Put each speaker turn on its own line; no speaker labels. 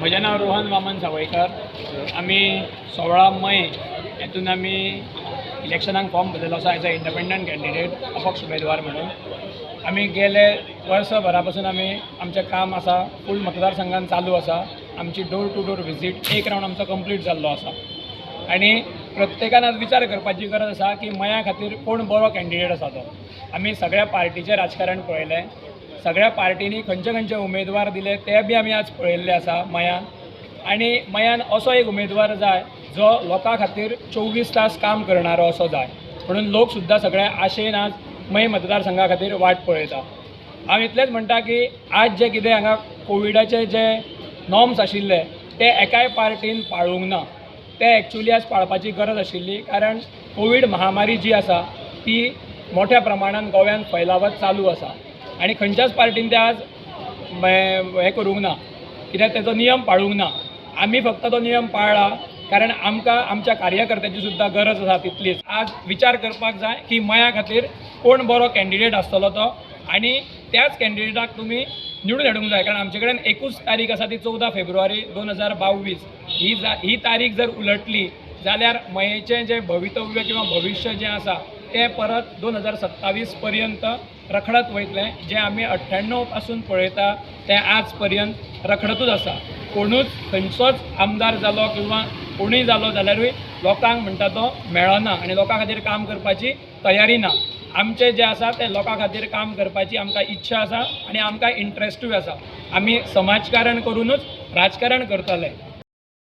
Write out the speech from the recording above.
म्हजें नांव रोहन वामन सावयकर। आमी 16 मे हेतून आमी इलेक्शनाक फॉर्म भरलेलो आसा एज अ इंडिपेंडंट कॅन्डिडेट अपक्ष उमेदवार म्हणून। आमी गेले वर्सभरा पासून आमी आमचें काम आसा फूल मतदारसंघान चालू आसा। आमची डोर टू डोर विजीट एक रावंड आमचो कंप्लीट जाल्लो आसा आनी प्रत्येकान आज विचार करपाची गरज आसा की मया खातीर कोण बरो कॅन्डिडेट आसा तो। आमी सगळ्या पार्टीचें राजकारण पळयलें, सगळ्या पार्टींनी खंयचे खंयचे उमेदवार दिले ते बी आमी आज पळयल्ले आसा मयान। आनी मयान असो एक उमेदवार जाय जो लोकां खातीर 24 तास काम करणारो असो जाय, म्हणून लोक सुद्दां सगळे आशेन आज मय मतदारसंघा खातीर वाट पळयता। हांव इतलेंच म्हणटा की आज जे कितें हांगा कोविडाचे जे नॉर्म्स आशिल्ले ते एकाय पार्टीन पाळूंक ना, ते एक्चुली आज पाळपाची गरज आशिल्ली। कारण कोवीड महामारी जी आसा ती मोठ्या प्रमाणात गोव्यात फैलावत चालू आसा आनी खंयच्याच पार्टीन ते आज हे करूंक ना, कित्याक तेजो नियम पाळूंक ना। आमी फक्त तो नियम पाळ्ळा कारण आमकां आमच्या कार्यकर्त्याची सुद्दां गरज आसा तितलीच। आज विचार करपाक जाय की मया खातीर कोण बरो कॅन्डिडेट आसतलो तो आनी त्याच कॅन्डिडेटाक तुमी निवडून हाडूंक जाय। कारण आमचे कडेन एकूच तारीख आसा ती 14 फेब्रुवारी 2022। ही तारीख जर उलटली जाल्यार मयेचें जें भवितव्य किंवा भविश्य जें आसा तें परत 2027 पर्यंत रखडत वयतलें। जें आमी 98 पासून पळयता तें आज पर्यंत रखडतूच आसा। कोणूच खंयचोच आमदार जालो किंवा कोणूय जालो जाल्यारूय लोकांक म्हणटा तो मेळना आनी लोकां खातीर काम करपाची तयारी ना। आमचें जें आसा तें लोकां खातीर काम करपाची आमकां इच्छा आसा आनी आमकां इंट्रस्टूय आसा। आमी समाजकारण करूनच राजकारण करतले।